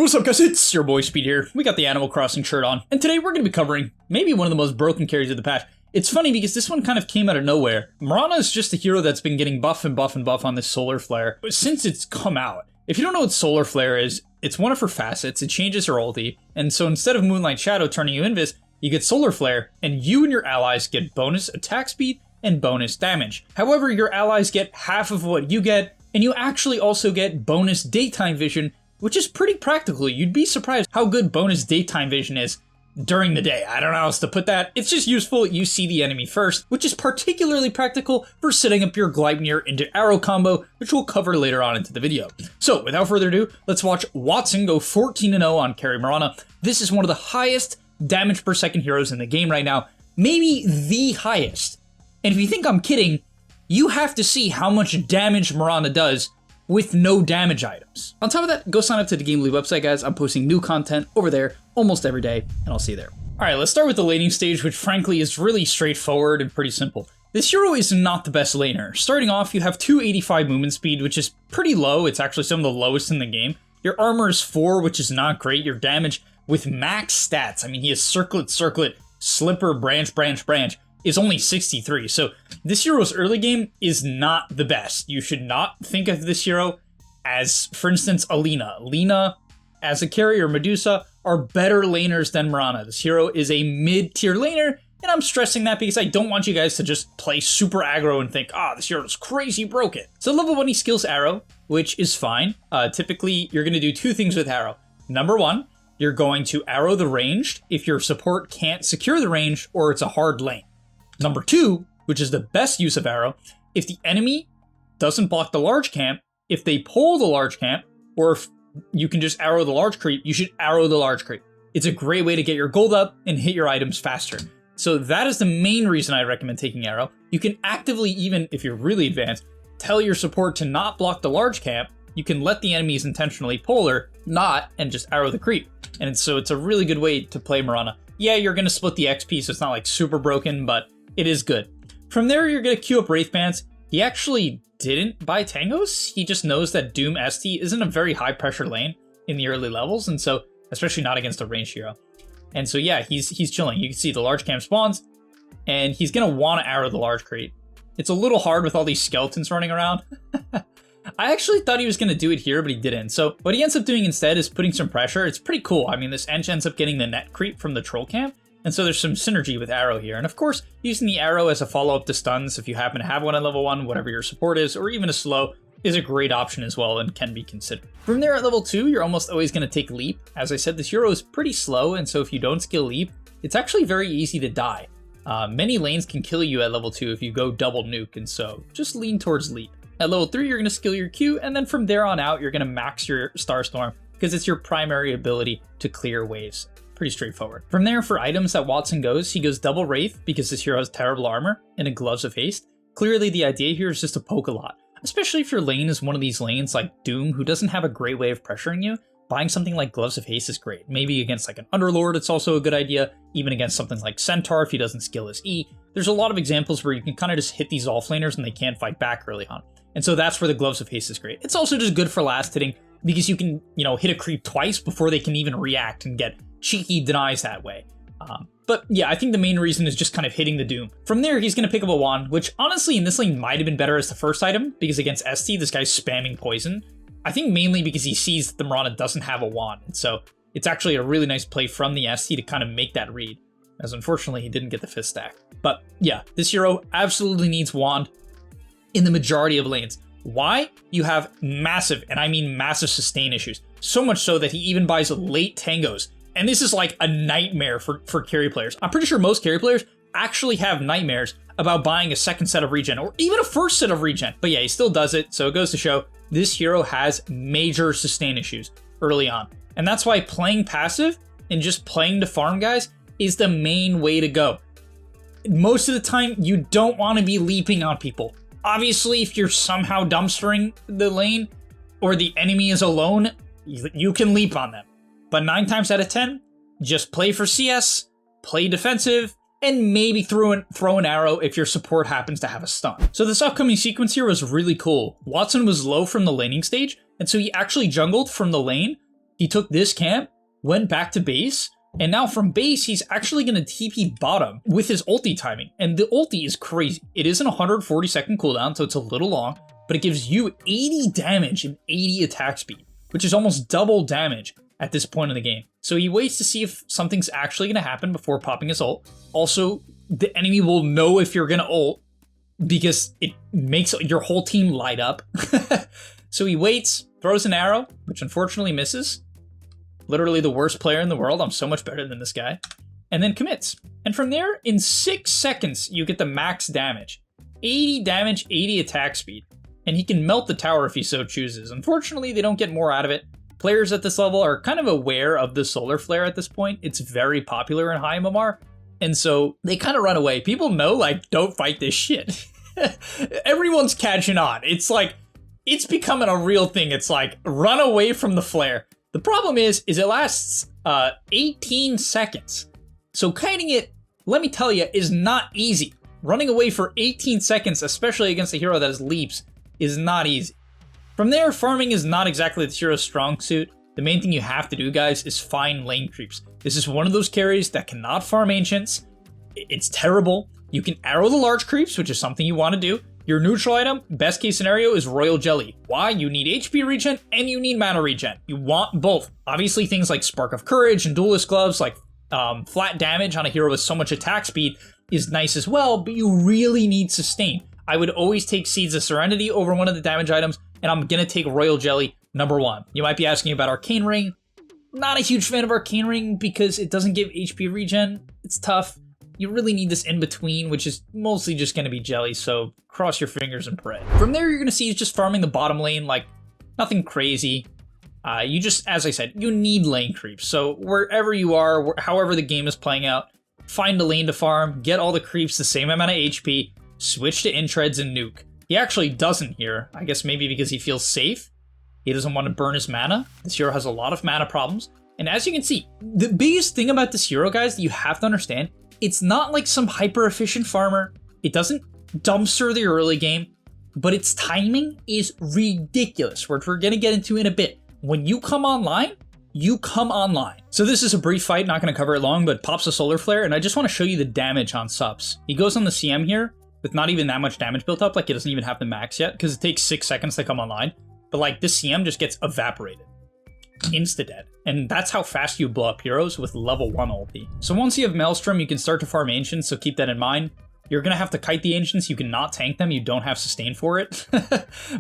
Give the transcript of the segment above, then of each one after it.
What's up guys, it's your boy Speed here. We got the Animal Crossing shirt on, and today we're going to be covering maybe one of the most broken carries of the patch. It's funny because this one kind of came out of nowhere. Mirana is just a hero that's been getting buff and buff and buff on this Solar Flare since it's come out. If you don't know what Solar Flare is, it's one of her facets, it changes her ulti, and so instead of Moonlight Shadow turning you invis, you get Solar Flare, and you and your allies get bonus attack speed and bonus damage. However, your allies get half of what you get, and you actually also get bonus daytime vision, which is pretty practical. You'd be surprised how good bonus daytime vision is during the day. I don't know how else to put that. It's just useful. You see the enemy first, which is particularly practical for setting up your Gleipnir into arrow combo, which we'll cover later on into the video. So without further ado, let's watch Watson go 14-0 on carry Mirana. This is one of the highest damage per second heroes in the game right now, maybe the highest. And if you think I'm kidding, you have to see how much damage Mirana does with no damage items. On top of that, go sign up to the gameleap website, guys. I'm posting new content over there almost every day, and I'll see you there. All right, let's start with the laning stage, which frankly is really straightforward and pretty simple. This hero is not the best laner. Starting off, you have 285 movement speed, which is pretty low. It's actually some of the lowest in the game. Your armor is 4, which is not great. Your damage with max stats, I mean, he has circlet, slipper, branch, is only 63. So this hero's early game is not the best. You should not think of this hero as, for instance, Alina. Lina, as a carrier, Medusa, are better laners than Mirana. This hero is a mid-tier laner, and I'm stressing that because I don't want you guys to just play super aggro and think, this hero's crazy broken. So level 1, he skills Arrow, which is fine. Typically, you're going to do two things with Arrow. Number 1, you're going to arrow the ranged if your support can't secure the range or it's a hard lane. Number 2, which is the best use of arrow, if the enemy doesn't block the large camp, if they pull the large camp, or if you can just arrow the large creep, you should arrow the large creep. It's a great way to get your gold up and hit your items faster. So that is the main reason I recommend taking arrow. You can actively, even if you're really advanced, tell your support to not block the large camp. You can let the enemies intentionally pull or not, and just arrow the creep. And so it's a really good way to play Mirana. Yeah, you're going to split the XP, so it's not like super broken, but it is good. From there, you're going to queue up Wraith Bands. He actually didn't buy Tangos. He just knows that Doom ST isn't a very high pressure lane in the early levels, and so, especially not against a ranged hero. And so yeah, he's chilling. You can see the large camp spawns, and he's going to want to arrow the large creep. It's a little hard with all these skeletons running around. I actually thought he was going to do it here, but he didn't. So what he ends up doing instead is putting some pressure. It's pretty cool. I mean, this Ench ends up getting the net creep from the troll camp, and so there's some synergy with arrow here. And of course, using the arrow as a follow-up to stuns, if you happen to have one at level 1, whatever your support is, or even a slow, is a great option as well and can be considered. From there at level 2, you're almost always going to take leap. As I said, this hero is pretty slow, and so if you don't skill leap, it's actually very easy to die. Many lanes can kill you at level 2 if you go double nuke, and so just lean towards leap. At level 3, you're going to skill your Q, and then from there on out, you're going to max your Starstorm because it's your primary ability to clear waves. Pretty straightforward. From there, for items that Watson goes, he goes double Wraith because this hero has terrible armor and a Gloves of Haste. Clearly, the idea here is just to poke a lot, especially if your lane is one of these lanes like Doom, who doesn't have a great way of pressuring you. Buying something like Gloves of Haste is great. Maybe against like an Underlord, it's also a good idea. Even against something like Centaur, if he doesn't skill his E. There's a lot of examples where you can kind of just hit these offlaners and they can't fight back early on. And so that's where the Gloves of Haste is great. It's also just good for last hitting because you can, hit a creep twice before they can even react and get cheeky denies that way. But yeah, I think the main reason is just kind of hitting the Doom. From there, he's going to pick up a wand, which honestly in this lane might have been better as the first item because against ST, this guy's spamming poison. I think mainly because he sees that the Mirana doesn't have a wand. And so it's actually a really nice play from the ST to kind of make that read, as unfortunately he didn't get the fifth stack. But yeah, this hero absolutely needs wand in the majority of lanes. Why? You have massive, and I mean massive sustain issues. So much so that he even buys late Tangos. And this is like a nightmare for carry players. I'm pretty sure most carry players actually have nightmares about buying a second set of regen or even a first set of regen. But yeah, he still does it. So it goes to show this hero has major sustain issues early on. And that's why playing passive and just playing to farm guys is the main way to go. Most of the time, you don't want to be leaping on people. Obviously, if you're somehow dumpstering the lane or the enemy is alone, you can leap on them. But 9 times out of 10, just play for CS, play defensive, and maybe throw an arrow if your support happens to have a stun. So this upcoming sequence here was really cool. Watson was low from the laning stage, and so he actually jungled from the lane He took this camp, went back to base, and now from base, he's actually going to TP bottom with his ulti timing. And the ulti is crazy. It is an 140-second cooldown, so it's a little long, but it gives you 80 damage and 80 attack speed, which is almost double damage at this point in the game. So he waits to see if something's actually going to happen before popping his ult. Also, the enemy will know if you're going to ult because it makes your whole team light up. So he waits, throws an arrow, which unfortunately misses. Literally the worst player in the world. I'm so much better than this guy. And then commits. And from there, in 6 seconds, you get the max damage. 80 damage, 80 attack speed. And he can melt the tower if he so chooses. Unfortunately, they don't get more out of it. Players at this level are kind of aware of the solar flare at this point. It's very popular in high MMR. And so they kind of run away. People know, like, don't fight this shit. Everyone's catching on. It's like, it's becoming a real thing. It's like, run away from the flare. The problem is it lasts 18 seconds. So kiting it, let me tell you, is not easy. Running away for 18 seconds, especially against a hero that has leaps, is not easy. From there, farming is not exactly the hero's strong suit. The main thing you have to do, guys, is find lane creeps. This is one of those carries that cannot farm ancients. It's terrible. You can arrow the large creeps, which is something you want to do. Your neutral item, best case scenario, is Royal Jelly. Why? You need HP regen and you need mana regen. You want both. Obviously, things like Spark of Courage and Duelist Gloves, like flat damage on a hero with so much attack speed, is nice as well, but you really need sustain. I would always take Seeds of Serenity over one of the damage items, and I'm gonna take Royal Jelly #1. You might be asking about Arcane Ring. Not a huge fan of Arcane Ring because it doesn't give HP regen. It's tough. You really need this in between, which is mostly just going to be jelly, so cross your fingers and pray. From there, you're going to see he's just farming the bottom lane, like nothing crazy. You just, as I said, you need lane creeps. So wherever you are, however the game is playing out, find a lane to farm, get all the creeps the same amount of HP, switch to Intreads and nuke. He actually doesn't here, I guess maybe because he feels safe. He doesn't want to burn his mana. This hero has a lot of mana problems. And as you can see, the biggest thing about this hero, guys, that you have to understand, it's not like some hyper-efficient farmer. It doesn't dumpster the early game, but its timing is ridiculous, which we're going to get into in a bit. When you come online, you come online. So this is a brief fight, not going to cover it long, but pops a solar flare, and I just want to show you the damage on subs. He goes on the CM here with not even that much damage built up, like he doesn't even have the max yet, because it takes 6 seconds to come online. But like this CM just gets evaporated. Insta-dead. And that's how fast you blow up heroes with level 1 ulti. So once you have Maelstrom, you can start to farm Ancients, so keep that in mind. You're going to have to kite the Ancients, you cannot tank them, you don't have sustain for it.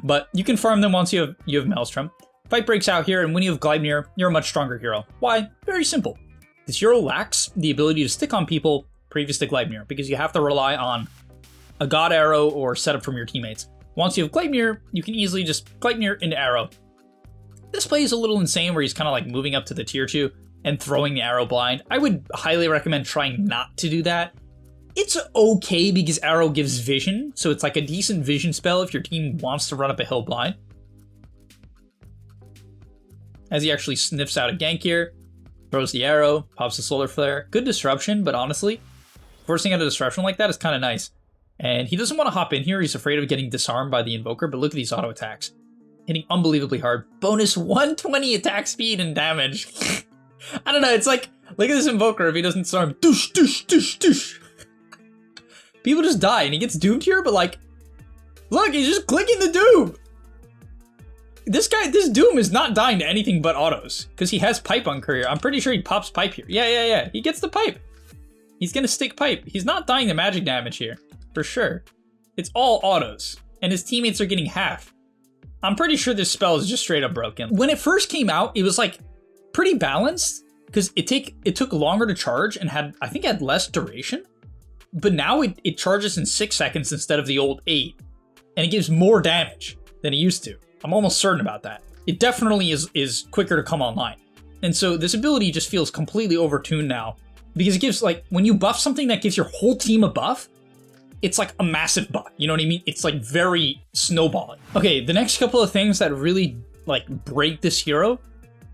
But you can farm them once you have Maelstrom. Fight breaks out here, and when you have Gleipnir, you're a much stronger hero. Why? Very simple. This hero lacks the ability to stick on people previous to Gleipnir, because you have to rely on a God Arrow or setup from your teammates. Once you have Gleipnir, you can easily just Gleipnir into Arrow. This play is a little insane where he's kind of like moving up to the tier 2 and throwing the arrow blind. I would highly recommend trying not to do that. It's okay because arrow gives vision, so it's like a decent vision spell if your team wants to run up a hill blind. As he actually sniffs out a gank here, throws the arrow, pops the solar flare. Good disruption, but honestly, forcing out a disruption like that is kind of nice. And he doesn't want to hop in here, he's afraid of getting disarmed by the invoker, but look at these auto attacks. Hitting unbelievably hard. Bonus 120 attack speed and damage. I don't know, it's like, look at this invoker if he doesn't disarm. Doosh, doosh, doosh, doosh. People just die and he gets doomed here, but like, look, he's just clicking the doom. This doom is not dying to anything but autos, because he has pipe on courier. I'm pretty sure he pops pipe here. Yeah, he gets the pipe. He's gonna stick pipe. He's not dying to magic damage here, for sure. It's all autos, and his teammates are getting half. I'm pretty sure this spell is just straight up broken. When it first came out, it was like pretty balanced because it took longer to charge and I think had less duration. But now it charges in 6 seconds instead of the old 8, and it gives more damage than it used to. I'm almost certain about that. It definitely is quicker to come online. And so this ability just feels completely overtuned now because it gives, like, when you buff something that gives your whole team a buff, it's like a massive buff, you know what I mean? It's like very snowballing. Okay, the next couple of things that really like break this hero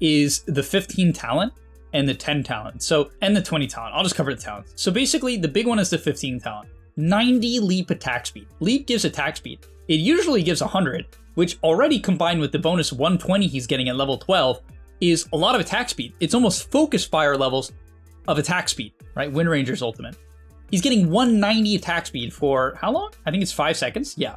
is the 15 talent and the 10 talent. So, and the 20 talent. I'll just cover the talents. So basically the big one is the 15 talent. 90 leap attack speed. Leap gives attack speed. It usually gives 100, which already combined with the bonus 120 he's getting at level 12 is a lot of attack speed. It's almost focus fire levels of attack speed, right? Wind Ranger's ultimate. He's getting 190 attack speed for how long? I think it's 5 seconds. Yeah.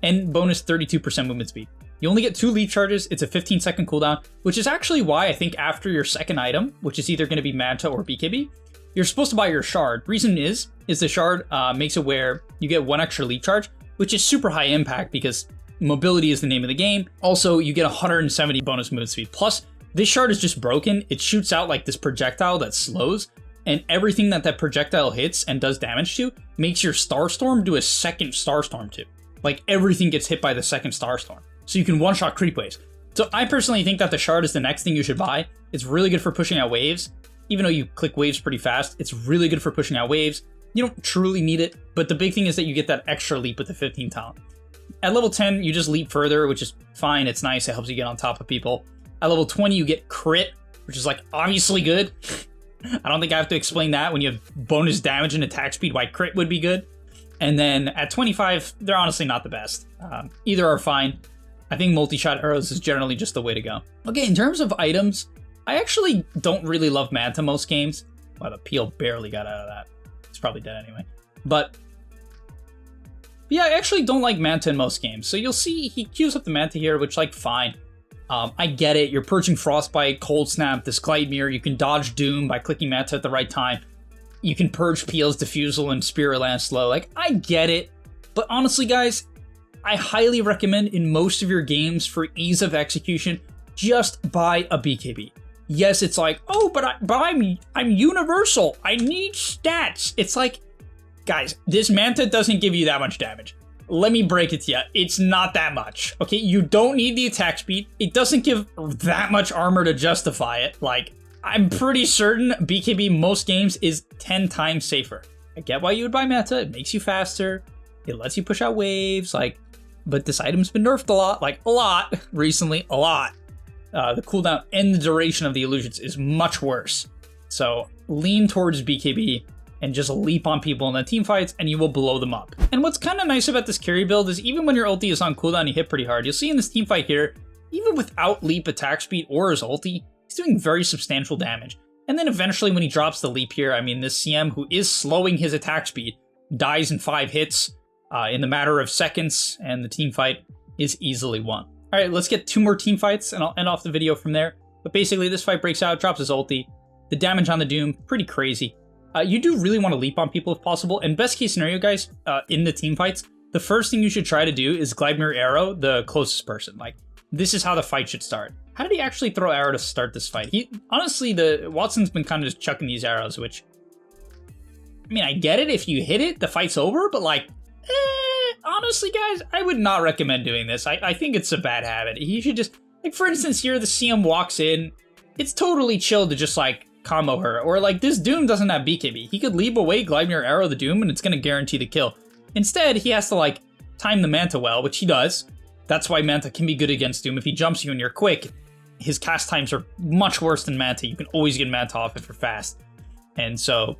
And bonus 32% movement speed. You only get 2 leap charges. It's a 15-second cooldown, which is actually why I think after your second item, which is either going to be Manta or BKB, you're supposed to buy your shard. Reason is the shard makes it where you get 1 extra leap charge, which is super high impact because mobility is the name of the game. Also, you get 170 bonus movement speed. Plus, this shard is just broken. It shoots out like this projectile that slows, and everything that projectile hits and does damage to makes your Starstorm do a second Starstorm too. Like everything gets hit by the second Starstorm. So you can one-shot creep waves. So I personally think that the shard is the next thing you should buy. It's really good for pushing out waves. Even though you click waves pretty fast, it's really good for pushing out waves. You don't truly need it, but the big thing is that you get that extra leap with the 15 talent. At level 10, you just leap further, which is fine. It's nice. It helps you get on top of people. At level 20, you get crit, which is like obviously good. I don't think I have to explain that when you have bonus damage and attack speed, why crit would be good. And then at 25, they're honestly not the best. Either are fine. I think multi-shot arrows is generally just the way to go. Okay, in terms of items, I actually don't really love Manta most games. Wow, the peel barely got out of that. It's probably dead anyway. But yeah, I actually don't like Manta in most games. So you'll see he queues up the Manta here, which like fine. I get it. You're purging Frostbite, Cold Snap, this Gleipnir. You can dodge Doom by clicking Manta at the right time. You can purge Peel's Diffusal and Spirit Land slow. Like, I get it. But honestly, guys, I highly recommend in most of your games for ease of execution, just buy a BKB. Yes, it's like, oh, but I'm universal. I need stats. It's like, guys, this Manta doesn't give you that much damage. Let me break it to you. It's not that much. Okay, you don't need the attack speed. It doesn't give that much armor to justify it. Like, I'm pretty certain BKB most games is 10 times safer. I get why you would buy Manta. It makes you faster. It lets you push out waves. Like, but this item's been nerfed a lot recently, a lot. The cooldown and the duration of the illusions is much worse. So lean towards BKB and just leap on people in the team fights and you will blow them up. And what's kind of nice about this carry build is even when your ulti is on cooldown, you hit pretty hard. You'll see in this team fight here, even without leap attack speed or his ulti, he's doing very substantial damage. And then eventually when he drops the leap here, I mean, this CM who is slowing his attack speed dies in 5 hits in the matter of seconds, and the team fight is easily won. All right, let's get 2 more team fights and I'll end off the video from there. But basically this fight breaks out, drops his ulti. The damage on the Doom, pretty crazy. You do really want to leap on people if possible. And best case scenario, guys, in the team fights, the first thing you should try to do is Gleipnir arrow the closest person. Like, this is how the fight should start. How did he actually throw arrow to start this fight? Honestly, Watson's been kind of just chucking these arrows, which, I mean, I get it. If you hit it, the fight's over, but like, honestly, guys, I would not recommend doing this. I think it's a bad habit. He should just, like, for instance, here the CM walks in. It's totally chill to just, like, combo her. Or, like, this Doom doesn't have BKB. He could leap away, Gleipnir arrow the Doom, and it's going to guarantee the kill. Instead, he has to, like, time the Manta well, which he does. That's why Manta can be good against Doom. If he jumps you and you're quick, his cast times are much worse than Manta. You can always get Manta off if you're fast. And so,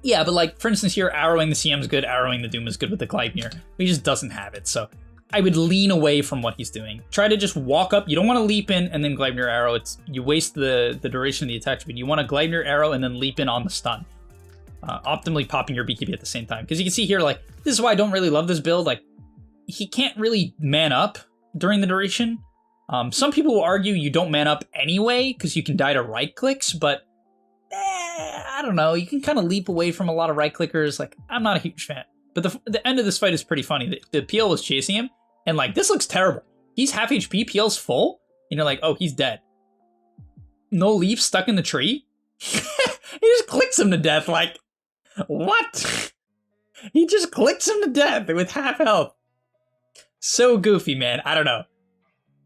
yeah, but like, for instance, here, arrowing the CM is good, arrowing the Doom is good with the Gleipnir. He just doesn't have it, so I would lean away from what he's doing. Try to just walk up. You don't want to leap in and then Gleipnir arrow. You waste the duration of the attack speed. You want to Gleipnir arrow and then leap in on the stun. Optimally popping your BKB at the same time. Because you can see here, like, this is why I don't really love this build. Like, he can't really man up during the duration. Some people will argue you don't man up anyway because you can die to right clicks, but I don't know. You can kind of leap away from a lot of right clickers. Like, I'm not a huge fan. But the end of this fight is pretty funny. The PL was chasing him, and like, this looks terrible. He's half HP, PL's full, and you're like, oh, he's dead. No leap, stuck in the tree. He just clicks him to death. Like, what? He just clicks him to death with half health. So goofy, man. I don't know.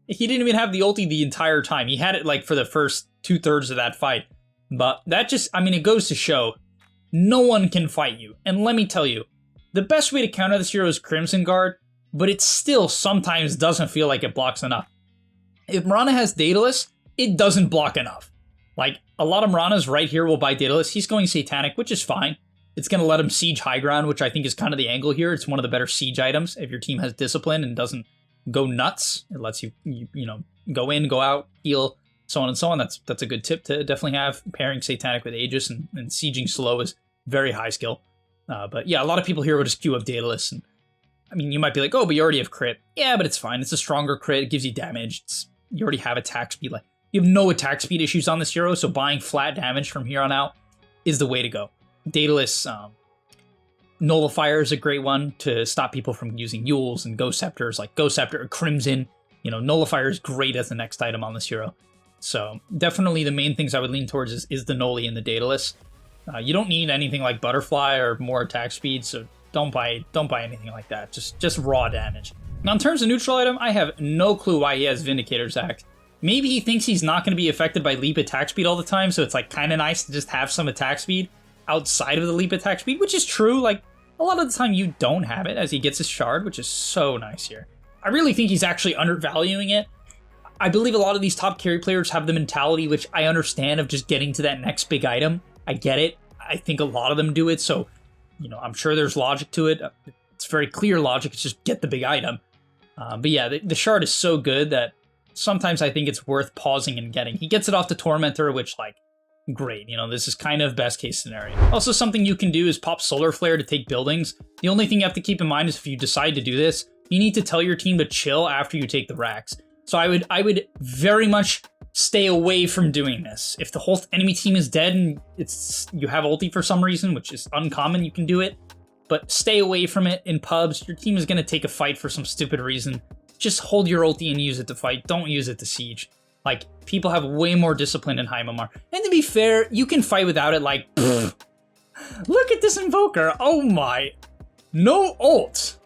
He didn't even have the ulti the entire time. He had it like for the first 2/3 of that fight. But that just, I mean, it goes to show no one can fight you. And let me tell you, the best way to counter this hero is Crimson Guard, but it still sometimes doesn't feel like it blocks enough. If Mirana has Daedalus, it doesn't block enough. Like, a lot of Mirana's right here will buy Daedalus. He's going Satanic, which is fine. It's going to let him siege high ground, which I think is kind of the angle here. It's one of the better siege items. If your team has discipline and doesn't go nuts, it lets you, you know, go in, go out, heal. so on and so on. That's a good tip to definitely have. Pairing Satanic with Aegis and sieging slow is very high skill. But yeah, a lot of people here will just queue up Daedalus. And I mean, you might be like, oh, but you already have crit. Yeah, but it's fine. It's a stronger crit. It gives you damage. You already have attack speed. Like, you have no attack speed issues on this hero, so buying flat damage from here on out is the way to go. Daedalus Nullifier is a great one to stop people from using Yules and Ghost Scepters, like Ghost Scepter or Crimson. You know, Nullifier is great as the next item on this hero. So definitely the main things I would lean towards is the Nulli and the Daedalus. You don't need anything like Butterfly or more attack speed, so don't buy anything like that. Just raw damage. Now in terms of neutral item, I have no clue why he has Vindicator's Act. Maybe he thinks he's not going to be affected by leap attack speed all the time, so it's like kind of nice to just have some attack speed outside of the leap attack speed, which is true. Like, a lot of the time you don't have it as he gets his shard, which is so nice here. I really think he's actually undervaluing it. I believe a lot of these top carry players have the mentality, which I understand, of just getting to that next big item. I get it. I think a lot of them do it, so, you know, I'm sure there's logic to it. It's very clear logic. It's just get the big item. But yeah, the shard is so good that sometimes I think it's worth pausing and getting. He gets it off the Tormentor, which, like, great. You know, this is kind of best case scenario. Also, something you can do is pop Solar Flare to take buildings. The only thing you have to keep in mind is if you decide to do this, you need to tell your team to chill after you take the racks. So I would very much stay away from doing this. If the whole enemy team is dead and you have ulti for some reason, which is uncommon, you can do it. But stay away from it in pubs. Your team is going to take a fight for some stupid reason. Just hold your ulti and use it to fight. Don't use it to siege. Like, people have way more discipline in Heimamar. And to be fair, you can fight without it, like, pfft. Look at this Invoker. Oh my. No ult.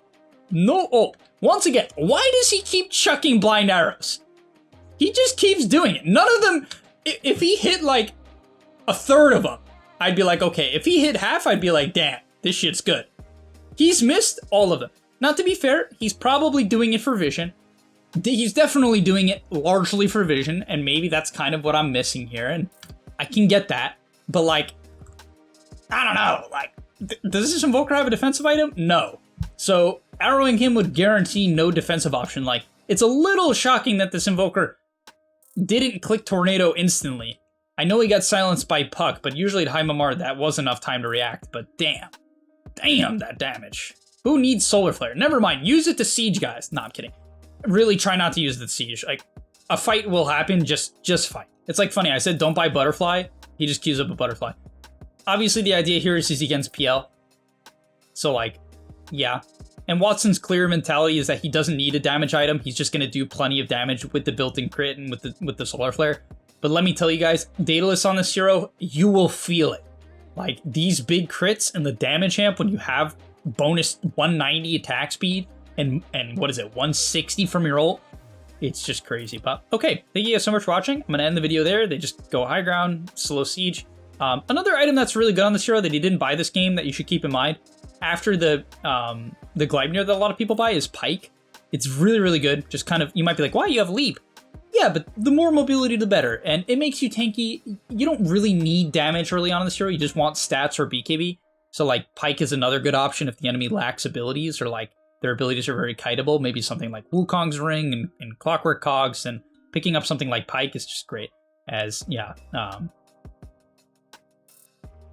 No ult. Once again, why does he keep chucking blind arrows? He just keeps doing it. None of them, if he hit like a third of them, I'd be like, okay. If he hit half, I'd be like, damn, this shit's good. He's missed all of them. Now, to be fair, he's probably doing it for vision. He's definitely doing it largely for vision, and maybe that's kind of what I'm missing here, and I can get that. But, like, I don't know. Like, does this Invoker have a defensive item? No. So, arrowing him would guarantee no defensive option. Like, it's a little shocking that this Invoker didn't click Tornado instantly. I know he got silenced by Puck, but usually at Heimamar that was enough time to react, but damn. Damn, that damage. Who needs Solar Flare? Never mind, use it to siege, guys. No, I'm kidding. Really try not to use the siege. Like, a fight will happen, just fight. It's like funny, I said don't buy Butterfly, he just queues up a Butterfly. Obviously the idea here is he's against PL. So like, yeah. And Watson's clear mentality is that he doesn't need a damage item, he's just gonna do plenty of damage with the built-in crit and with the Solar Flare. But let me tell you guys, Daedalus on this hero, you will feel it. Like, these big crits and the damage amp when you have bonus 190 attack speed, and what is it, 160 from your ult? It's just crazy. But okay, thank you guys so much for watching. I'm gonna end the video there. They just go high ground, slow siege. Another item that's really good on this hero that he didn't buy this game that you should keep in mind after the Gleipnir that a lot of people buy is Pike. It's really, really good. Just kind of, you might be like, why, you have leap? Yeah, but the more mobility, the better. And it makes you tanky. You don't really need damage early on in this hero. You just want stats or BKB. So like Pike is another good option if the enemy lacks abilities or like their abilities are very kiteable. Maybe something like Wukong's Ring and Clockwork Cogs, and picking up something like Pike is just great. As, yeah,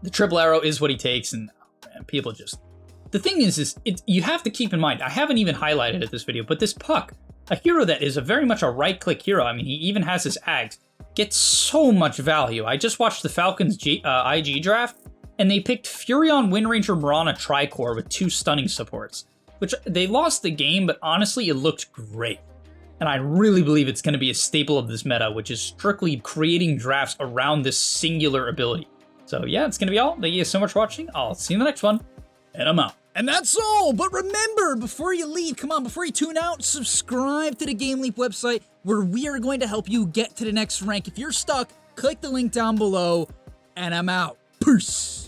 the triple arrow is what he takes, and man, people just... The thing is you have to keep in mind, I haven't even highlighted it this video, but this Puck, a hero that is very much a right-click hero, I mean, he even has his Ags, gets so much value. I just watched the Falcons IG draft, and they picked Furion, Windranger, Mirana, Tricore with 2 stunning supports, which they lost the game, but honestly, it looked great. And I really believe it's going to be a staple of this meta, which is strictly creating drafts around this singular ability. So yeah, it's going to be all. Thank you guys so much for watching. I'll see you in the next one, and I'm out. And that's all, but remember, before you leave, come on, before you tune out, subscribe to the GameLeap website, where we are going to help you get to the next rank. If you're stuck, click the link down below, and I'm out. Peace!